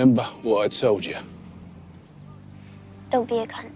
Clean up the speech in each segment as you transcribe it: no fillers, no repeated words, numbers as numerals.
Remember what I told you. Don't be a cunt.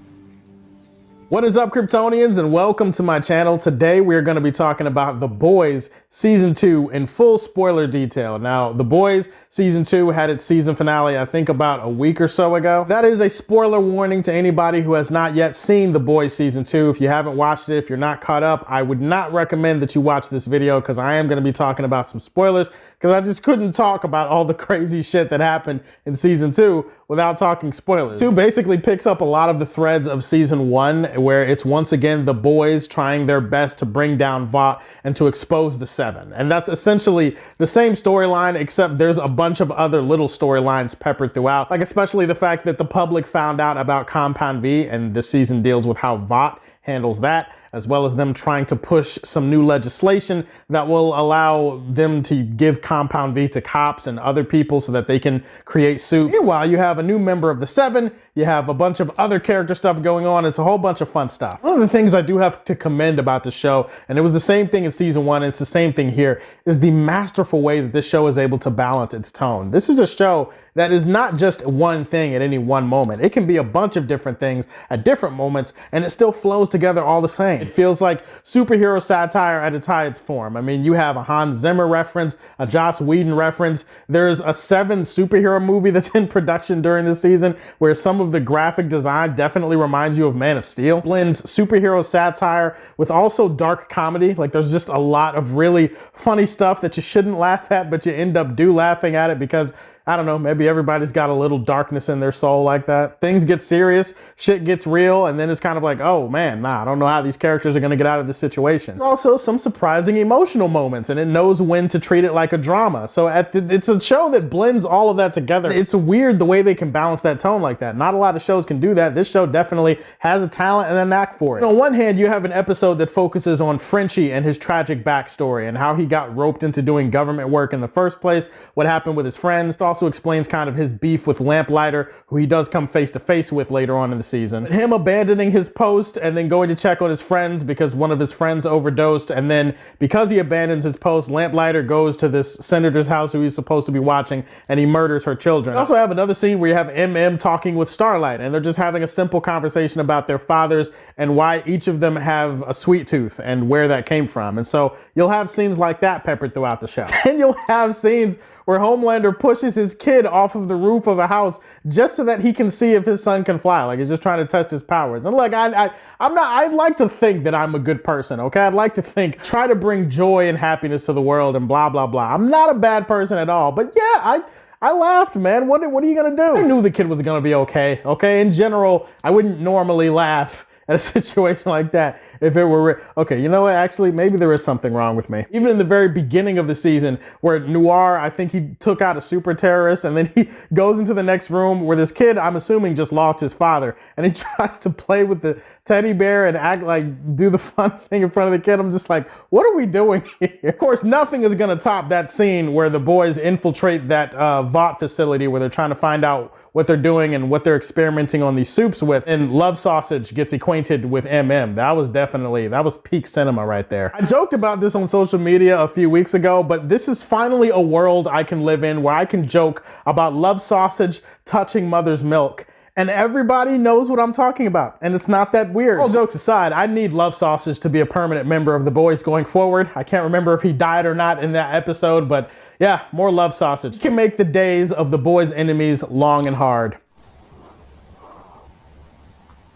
What is up, Kryptonians, and welcome to my channel. Today we are going to be talking about The Boys Season 2 in full spoiler detail. Now, The Boys Season 2 had its season finale, I think, about a week or so ago. That is a spoiler warning to anybody who has not yet seen The Boys Season 2. If you haven't watched it, if you're not caught up, I would not recommend that you watch this video because I am going to be talking about some spoilers because I just couldn't talk about all the crazy shit that happened in Season 2 without talking spoilers. 2 basically picks up a lot of the threads of Season 1, where it's once again the boys trying their best to bring down Vought and to expose the Seven. And that's essentially the same storyline, except there's a bunch of other little storylines peppered throughout, like especially the fact that the public found out about Compound V, and this season deals with how Vought handles that, as well as them trying to push some new legislation that will allow them to give Compound V to cops and other people so that they can create suits. Meanwhile, you have a new member of the Seven, you have a bunch of other character stuff going on. It's a whole bunch of fun stuff. One of the things I do have to commend about the show, and it was the same thing in Season 1, and it's the same thing here, is the masterful way that this show is able to balance its tone. This is a show that is not just one thing at any one moment. It can be a bunch of different things at different moments, and it still flows together all the same. It feels like superhero satire at its highest form. I mean, you have a Hans Zimmer reference, a Joss Whedon reference. There's a Seven superhero movie that's in production during this season where some of the graphic design definitely reminds you of Man of Steel. Blends superhero satire with also dark comedy. Like, there's just a lot of really funny stuff that you shouldn't laugh at, but you end up laughing at it because, I don't know, maybe everybody's got a little darkness in their soul like that. Things get serious, shit gets real, and then it's kind of like, oh man, nah, I don't know how these characters are gonna get out of this situation. There's also some surprising emotional moments, and it knows when to treat it like a drama. So it's a show that blends all of that together. It's weird the way they can balance that tone like that. Not a lot of shows can do that. This show definitely has a talent and a knack for it. On one hand, you have an episode that focuses on Frenchie and his tragic backstory and how he got roped into doing government work in the first place, what happened with his friends. It also explains kind of his beef with Lamplighter, who he does come face to face with later on in the season. Him abandoning his post and then going to check on his friends because one of his friends overdosed, and then because he abandons his post, Lamplighter goes to this senator's house who he's supposed to be watching, and he murders her children. You also have another scene where you have MM talking with Starlight, and they're just having a simple conversation about their fathers and why each of them have a sweet tooth and where that came from. And so you'll have scenes like that peppered throughout the show. And you'll have scenes where Homelander pushes his kid off of the roof of a house just so that he can see if his son can fly. Like, he's just trying to test his powers. And look, I'd like to think that I'm a good person, okay? I'd like to think, try to bring joy and happiness to the world and blah, blah, blah. I'm not a bad person at all, but yeah, I laughed, man. What are you gonna do? I knew the kid was gonna be okay, okay? In general, I wouldn't normally laugh at a situation like that if it were okay. You know what, actually maybe there is something wrong with me. Even in the very beginning of the season where Noir, I think he took out a super terrorist, and then he goes into the next room where this kid, I'm assuming, just lost his father, and he tries to play with the teddy bear and act like, do the fun thing in front of the kid. I'm just like, what are we doing here? Of course, nothing is gonna top that scene where the boys infiltrate that Vought facility where they're trying to find out what they're doing and what they're experimenting on these soups with, and Love Sausage gets acquainted with MM. That was peak cinema right there. I joked about this on social media a few weeks ago, but this is finally a world I can live in where I can joke about Love Sausage touching mother's milk, and everybody knows what I'm talking about, and it's not that weird. All jokes aside, I need Love Sausage to be a permanent member of the boys going forward. I can't remember if he died or not in that episode, but yeah, more Love Sausage. You can make the days of the boys' enemies long and hard.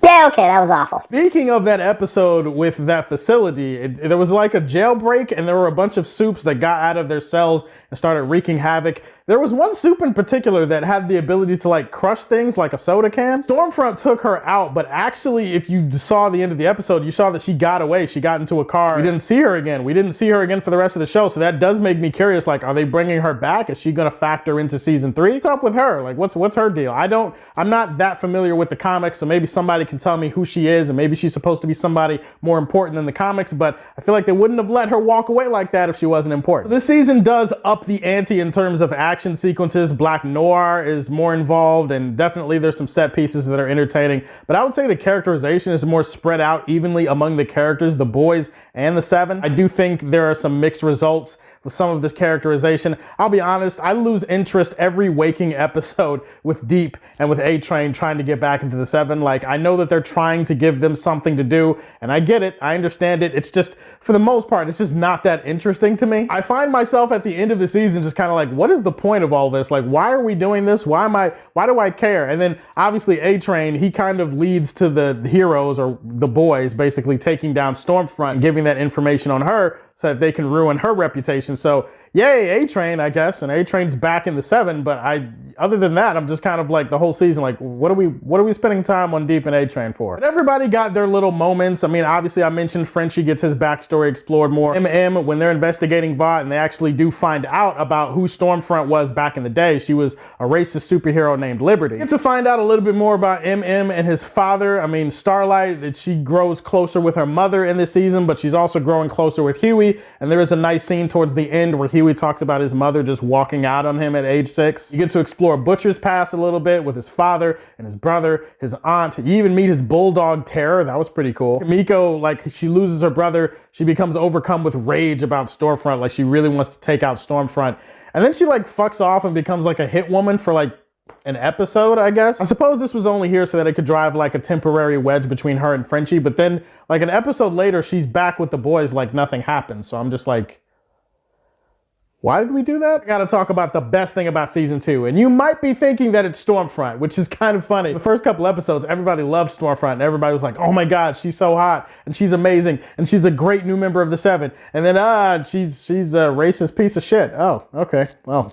Yeah, okay, that was awful. Speaking of that episode with that facility, there was like a jailbreak, and there were a bunch of soups that got out of their cells and started wreaking havoc. There was one soup in particular that had the ability to like crush things like a soda can. Stormfront took her out, but actually if you saw the end of the episode, you saw that she got away. She got into a car. We didn't see her again. We didn't see her again for the rest of the show. So that does make me curious. Like, are they bringing her back? Is she gonna factor into season 3? What's up with her? Like, what's her deal? I'm not that familiar with the comics, so maybe somebody can tell me who she is, and maybe she's supposed to be somebody more important than the comics, but I feel like they wouldn't have let her walk away like that if she wasn't important. This season does up the ante in terms of action sequences. Black Noir is more involved, and definitely there's some set pieces that are entertaining, but I would say the characterization is more spread out evenly among the characters, the boys and the Seven. I do think there are some mixed results with some of this characterization. I'll be honest, I lose interest every waking episode with Deep and with A-Train trying to get back into the 7. Like, I know that they're trying to give them something to do, and I get it, I understand it. It's just, for the most part, it's just not that interesting to me. I find myself at the end of the season just kind of like, what is the point of all this? Like, why are we doing this? Why do I care? And then obviously A-Train, he kind of leads to the heroes, or the boys, basically taking down Stormfront, giving that information on her so that they can ruin her reputation. So yay, A-Train, I guess, and A-Train's back in the 7, but other than that, I'm just kind of like the whole season, like, what are we spending time on Deep and A-Train for? But everybody got their little moments. I mean, obviously I mentioned Frenchie gets his backstory explored more. MM, when they're investigating Vought and they actually do find out about who Stormfront was back in the day, she was a racist superhero named Liberty. Get to find out a little bit more about MM and his father. I mean, Starlight, she grows closer with her mother in this season, but she's also growing closer with Huey, and there is a nice scene towards the end where Huey talks about his mother just walking out on him at age 6. You get to explore Butcher's past a little bit with his father and his brother, his aunt. You even meet his bulldog Terror. That was pretty cool. Mikko, like, she loses her brother. She becomes overcome with rage about Stormfront. Like, she really wants to take out Stormfront. And then she like fucks off and becomes like a hit woman for like an episode, I guess. I suppose this was only here so that it could drive like a temporary wedge between her and Frenchie. But then like an episode later, she's back with the boys like nothing happened. So I'm just like, why did we do that? I gotta talk about the best thing about season 2. And you might be thinking that it's Stormfront, which is kind of funny. The first couple episodes, everybody loved Stormfront and everybody was like, oh my God, she's so hot and she's amazing and she's a great new member of the 7. And then, she's a racist piece of shit. Oh, okay. Well,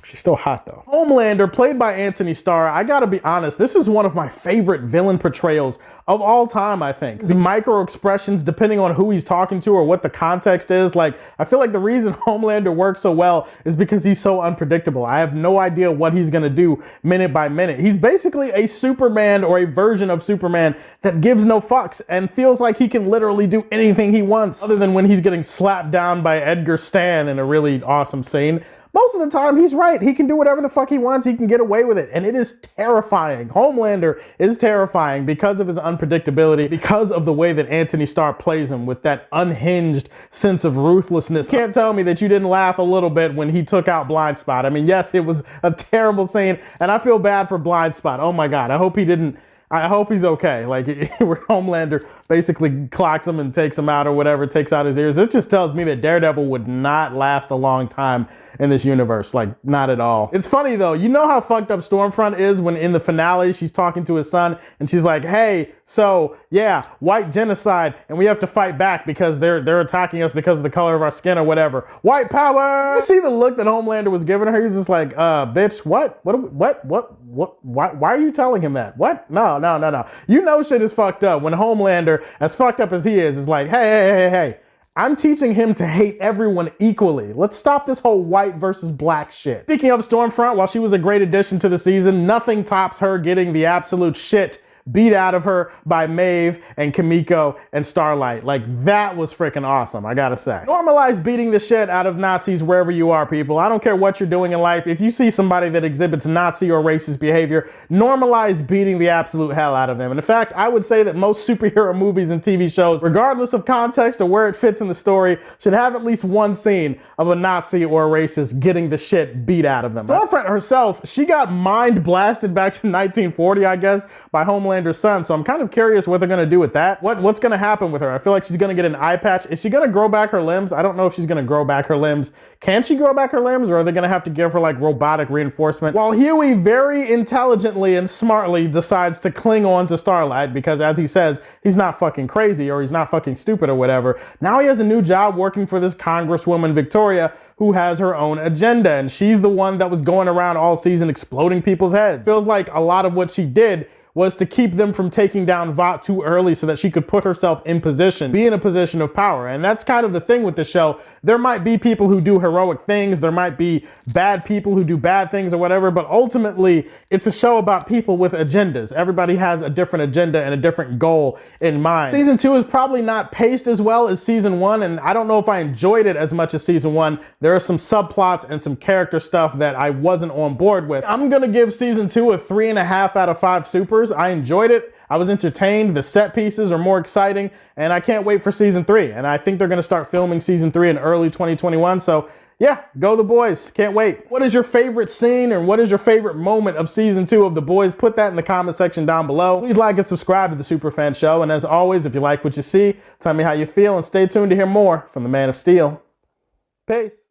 She's still hot though. Homelander, played by Anthony Starr, I gotta be honest, this is one of my favorite villain portrayals of all time, I think. The micro expressions, depending on who he's talking to or what the context is, like, I feel like the reason Homelander works so well is because he's so unpredictable. I have no idea what he's gonna do minute by minute. He's basically a Superman or a version of Superman that gives no fucks and feels like he can literally do anything he wants, other than when he's getting slapped down by Edgar Stan in a really awesome scene. Most of the time, he's right. He can do whatever the fuck he wants. He can get away with it. And it is terrifying. Homelander is terrifying because of his unpredictability, because of the way that Anthony Starr plays him with that unhinged sense of ruthlessness. You can't tell me that you didn't laugh a little bit when he took out Blind Spot. I mean, yes, it was a terrible scene, and I feel bad for Blind Spot. Oh my God, I hope he's okay. Like, where Homelander basically clocks him and takes him out or whatever, takes out his ears. This just tells me that Daredevil would not last a long time in this universe. Like, not at all. It's funny though, you know how fucked up Stormfront is when in the finale she's talking to his son and she's like, hey, so yeah, white genocide and we have to fight back because they're attacking us because of the color of our skin or whatever. White power! You see the look that Homelander was giving her? He's just like, bitch, what? Why are you telling him that? What? No. You know shit is fucked up when Homelander, as fucked up as he is like, hey, I'm teaching him to hate everyone equally. Let's stop this whole white versus black shit. Speaking of Stormfront, while she was a great addition to the season, nothing tops her getting the absolute shit beat out of her by Maeve and Kimiko and Starlight. Like, that was freaking awesome, I gotta say. Normalize beating the shit out of Nazis wherever you are, people. I don't care what you're doing in life. If you see somebody that exhibits Nazi or racist behavior, normalize beating the absolute hell out of them. And in fact, I would say that most superhero movies and TV shows, regardless of context or where it fits in the story, should have at least one scene of a Nazi or a racist getting the shit beat out of them. Stormfront herself, she got mind blasted back to 1940, I guess, by Homelander's son. So I'm kind of curious what they're going to do with that. What's going to happen with her? I feel like she's going to get an eye patch. Is she going to grow back her limbs? I don't know if she's going to grow back her limbs. Can she grow back her limbs, or are they going to have to give her like robotic reinforcement? While Huey very intelligently and smartly decides to cling on to Starlight because, as he says, he's not fucking crazy or he's not fucking stupid or whatever. Now he has a new job working for this Congresswoman Victoria, who has her own agenda, and she's the one that was going around all season exploding people's heads. Feels like a lot of what she did was to keep them from taking down Vought too early so that she could put herself in position, be in a position of power. And that's kind of the thing with the show. There might be people who do heroic things, there might be bad people who do bad things or whatever, but ultimately it's a show about people with agendas. Everybody has a different agenda and a different goal in mind. Season 2 is probably not paced as well as season 1, and I don't know if I enjoyed it as much as season 1. There are some subplots and some character stuff that I wasn't on board with. I'm gonna give season 2 a 3.5 out of 5 supers. I enjoyed it. I was entertained. The set pieces are more exciting, and I can't wait for season 3. And I think they're going to start filming season 3 in early 2021. So yeah, go The Boys. Can't wait. What is your favorite scene and what is your favorite moment of season 2 of The Boys? Put that in the comment section down below. Please like and subscribe to the Superfan Show. And as always, if you like what you see, tell me how you feel and stay tuned to hear more from the Man of Steel. Peace.